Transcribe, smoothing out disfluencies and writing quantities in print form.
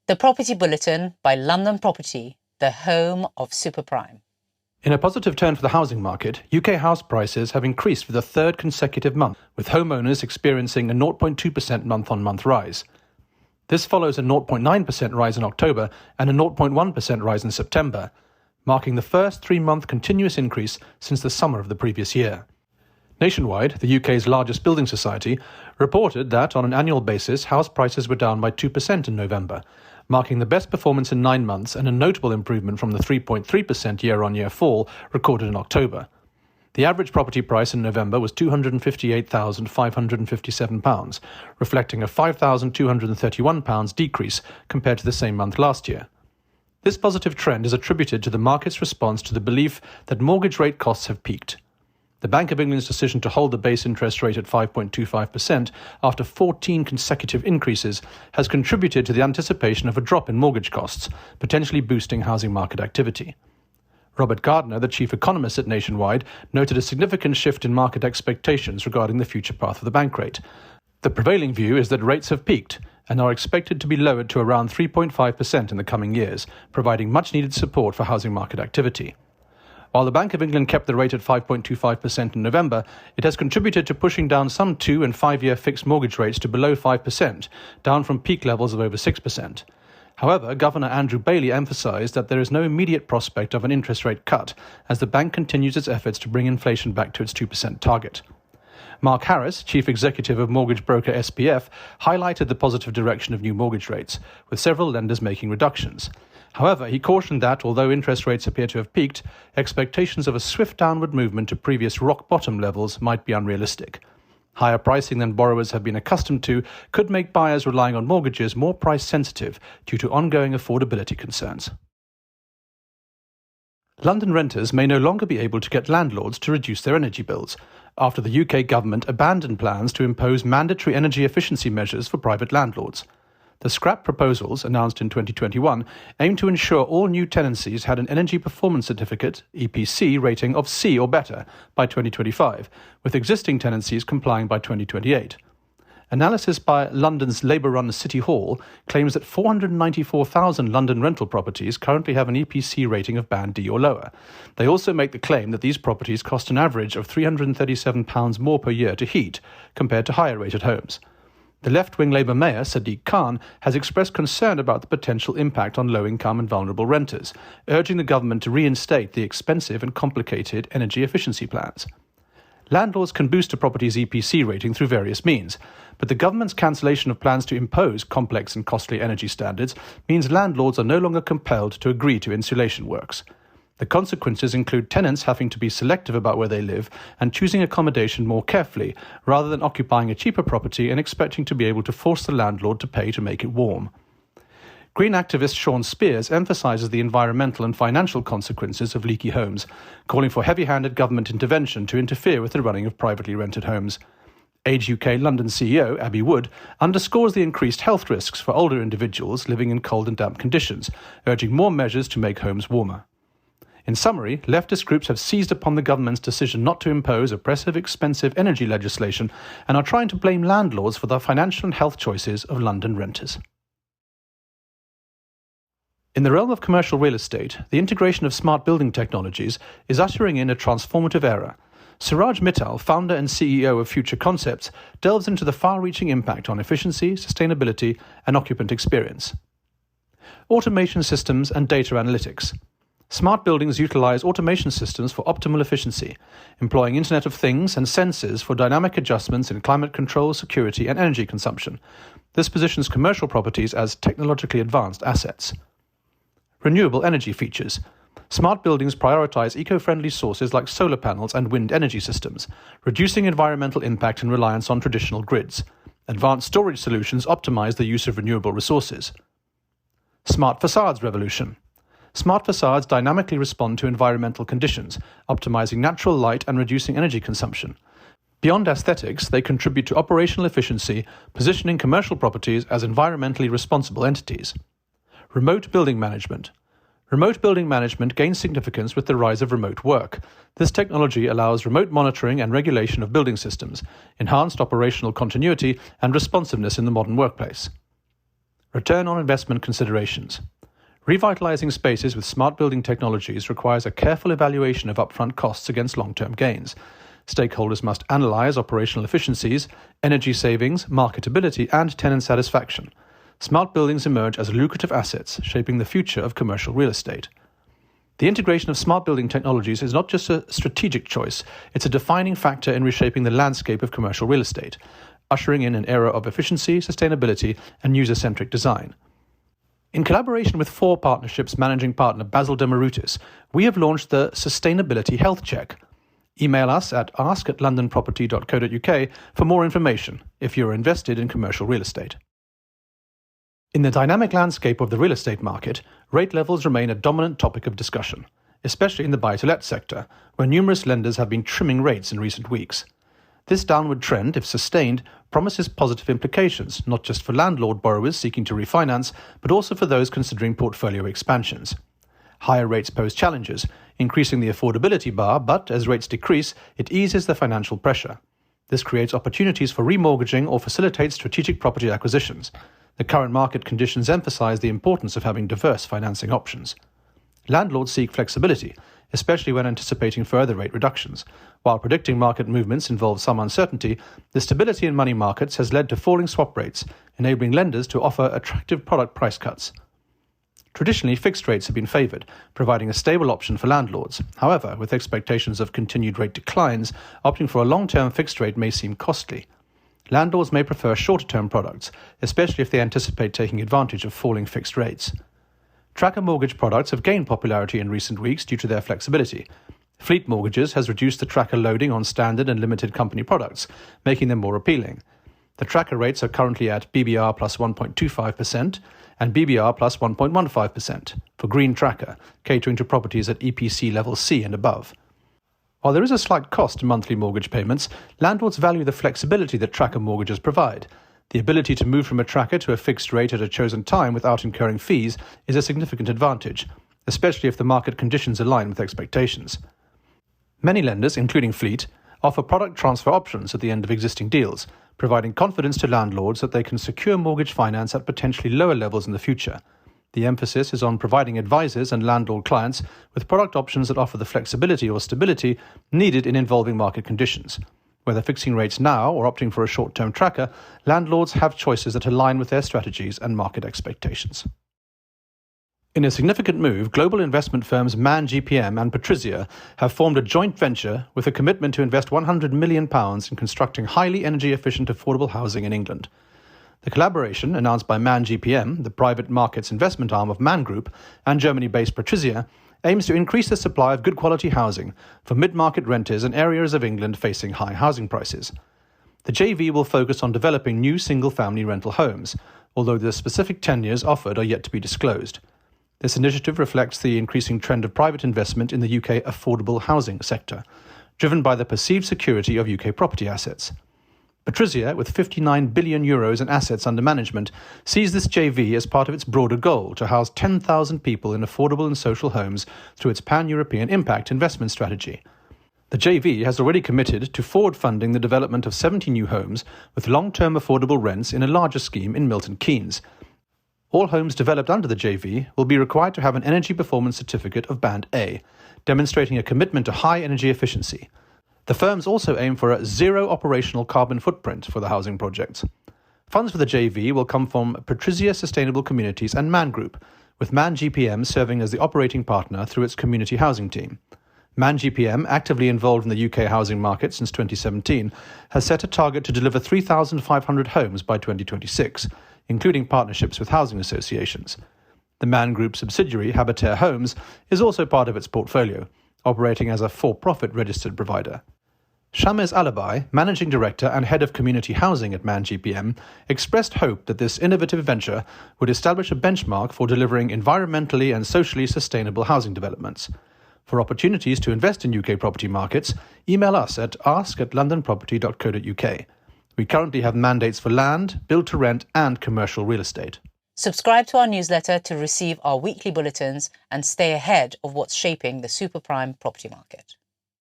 The Property Bulletin by London Property, the home of superprime. In a positive turn for the housing market, UK house prices have increased for the third consecutive month, with homeowners experiencing a 0.2% month-on-month rise. This follows a 0.9% rise in October and a 0.1% rise in September, marking the first three-month continuous increase since the summer of the previous year. Nationwide, the UK's largest building society, reported that on an annual basis, house prices were down by 2% in November, marking the best performance in 9 months and a notable improvement from the 3.3% year-on-year fall recorded in October. The average property price in November was £258,557, reflecting a £5,231 decrease compared to the same month last year. This positive trend is attributed to the market's response to the belief that mortgage rate costs have peaked. The Bank of England's decision to hold the base interest rate at 5.25% after 14 consecutive increases has contributed to the anticipation of a drop in mortgage costs, potentially boosting housing market activity. Robert Gardner, the chief economist at Nationwide, noted a significant shift in market expectations regarding the future path of the bank rate. The prevailing view is that rates have peaked and are expected to be lowered to around 3.5% in the coming years, providing much-needed support for housing market activity. While the Bank of England kept the rate at 5.25% in November, it has contributed to pushing down some 2- and 5-year fixed mortgage rates to below 5%, down from peak levels of over 6%. However, Governor Andrew Bailey emphasised that there is no immediate prospect of an interest rate cut, as the bank continues its efforts to bring inflation back to its 2% target. Mark Harris, chief executive of mortgage broker SPF, highlighted the positive direction of new mortgage rates, with several lenders making reductions. However, he cautioned that, although interest rates appear to have peaked, expectations of a swift downward movement to previous rock-bottom levels might be unrealistic. Higher pricing than borrowers have been accustomed to could make buyers relying on mortgages more price-sensitive due to ongoing affordability concerns. London renters may no longer be able to get landlords to reduce their energy bills, after the UK government abandoned plans to impose mandatory energy efficiency measures for private landlords. The scrap proposals, announced in 2021, aim to ensure all new tenancies had an Energy Performance Certificate (EPC) rating of C or better by 2025, with existing tenancies complying by 2028. Analysis by London's Labour-run City Hall claims that 494,000 London rental properties currently have an EPC rating of Band D or lower. They also make the claim that these properties cost an average of £337 more per year to heat, compared to higher-rated homes. The left-wing Labour Mayor, Sadiq Khan, has expressed concern about the potential impact on low-income and vulnerable renters, urging the government to reinstate the expensive and complicated energy efficiency plans. Landlords can boost a property's EPC rating through various means, but the government's cancellation of plans to impose complex and costly energy standards means landlords are no longer compelled to agree to insulation works. The consequences include tenants having to be selective about where they live and choosing accommodation more carefully, rather than occupying a cheaper property and expecting to be able to force the landlord to pay to make it warm. Green activist Sean Spears emphasises the environmental and financial consequences of leaky homes, calling for heavy-handed government intervention to interfere with the running of privately rented homes. Age UK London CEO Abbey Wood underscores the increased health risks for older individuals living in cold and damp conditions, urging more measures to make homes warmer. In summary, leftist groups have seized upon the government's decision not to impose oppressive, expensive energy legislation and are trying to blame landlords for the financial and health choices of London renters. In the realm of commercial real estate, the integration of smart building technologies is ushering in a transformative era. Suraj Mittal, founder and CEO of Future Concepts, delves into the far-reaching impact on efficiency, sustainability, and occupant experience. Automation systems and data analytics. Smart buildings utilize automation systems for optimal efficiency, employing Internet of Things and sensors for dynamic adjustments in climate control, security, and energy consumption. This positions commercial properties as technologically advanced assets. Renewable energy features. Smart buildings prioritize eco-friendly sources like solar panels and wind energy systems, reducing environmental impact and reliance on traditional grids. Advanced storage solutions optimize the use of renewable resources. Smart facades revolution. Smart facades dynamically respond to environmental conditions, optimizing natural light and reducing energy consumption. Beyond aesthetics, they contribute to operational efficiency, positioning commercial properties as environmentally responsible entities. Remote building management. Remote building management gains significance with the rise of remote work. This technology allows remote monitoring and regulation of building systems, enhanced operational continuity and responsiveness in the modern workplace. Return on investment considerations. Revitalizing spaces with smart building technologies requires a careful evaluation of upfront costs against long-term gains. Stakeholders must analyze operational efficiencies, energy savings, marketability, and tenant satisfaction. Smart buildings emerge as lucrative assets, shaping the future of commercial real estate. The integration of smart building technologies is not just a strategic choice, it's a defining factor in reshaping the landscape of commercial real estate, ushering in an era of efficiency, sustainability, and user-centric design. In collaboration with 4 Partnerships managing partner Basil de Marutis, we have launched the Sustainability Health Check. Email us at ask@londonproperty.co.uk for more information if you're invested in commercial real estate. In the dynamic landscape of the real estate market, rate levels remain a dominant topic of discussion, especially in the buy-to-let sector, where numerous lenders have been trimming rates in recent weeks. This downward trend, if sustained, promises positive implications, not just for landlord borrowers seeking to refinance, but also for those considering portfolio expansions. Higher rates pose challenges, increasing the affordability bar, but as rates decrease, it eases the financial pressure. This creates opportunities for remortgaging or facilitates strategic property acquisitions. The current market conditions emphasize the importance of having diverse financing options. Landlords seek flexibility, especially when anticipating further rate reductions. While predicting market movements involves some uncertainty, the stability in money markets has led to falling swap rates, enabling lenders to offer attractive product price cuts. Traditionally, fixed rates have been favoured, providing a stable option for landlords. However, with expectations of continued rate declines, opting for a long-term fixed rate may seem costly. Landlords may prefer shorter-term products, especially if they anticipate taking advantage of falling fixed rates. Tracker mortgage products have gained popularity in recent weeks due to their flexibility. Fleet Mortgages has reduced the tracker loading on standard and limited company products, making them more appealing. The tracker rates are currently at BBR plus 1.25% and BBR plus 1.15% for Green Tracker, catering to properties at EPC level C and above. While there is a slight cost to monthly mortgage payments, landlords value the flexibility that tracker mortgages provide. The ability to move from a tracker to a fixed rate at a chosen time without incurring fees is a significant advantage, especially if the market conditions align with expectations. Many lenders, including Fleet, offer product transfer options at the end of existing deals, providing confidence to landlords that they can secure mortgage finance at potentially lower levels in the future. The emphasis is on providing advisors and landlord clients with product options that offer the flexibility or stability needed in evolving market conditions. Whether fixing rates now or opting for a short-term tracker, landlords have choices that align with their strategies and market expectations. In a significant move, global investment firms Man GPM and Patrizia have formed a joint venture with a commitment to invest £100 million in constructing highly energy-efficient affordable housing in England. The collaboration, announced by Man GPM, the private markets investment arm of Man Group, and Germany-based Patrizia, aims to increase the supply of good-quality housing for mid-market renters in areas of England facing high housing prices. The JV will focus on developing new single-family rental homes, although the specific tenures offered are yet to be disclosed. This initiative reflects the increasing trend of private investment in the UK affordable housing sector, driven by the perceived security of UK property assets. Patrizia, with €59 billion in assets under management, sees this JV as part of its broader goal to house 10,000 people in affordable and social homes through its pan-European impact investment strategy. The JV has already committed to forward-funding the development of 70 new homes with long-term affordable rents in a larger scheme in Milton Keynes. All homes developed under the JV will be required to have an energy performance certificate of Band A, demonstrating a commitment to high energy efficiency. The firms also aim for a zero operational carbon footprint for the housing projects. Funds for the JV will come from Patrizia Sustainable Communities and Man Group, with Man GPM serving as the operating partner through its community housing team. Man GPM, actively involved in the UK housing market since 2017, has set a target to deliver 3,500 homes by 2026, including partnerships with housing associations. The Man Group subsidiary, Habitaire Homes, is also part of its portfolio, operating as a for-profit registered provider. Shamez Alabai, Managing Director and Head of Community Housing at Man GPM, expressed hope that this innovative venture would establish a benchmark for delivering environmentally and socially sustainable housing developments. For opportunities to invest in UK property markets, email us at ask@londonproperty.co.uk. We currently have mandates for land, build-to-rent and commercial real estate. Subscribe to our newsletter to receive our weekly bulletins and stay ahead of what's shaping the super prime property market.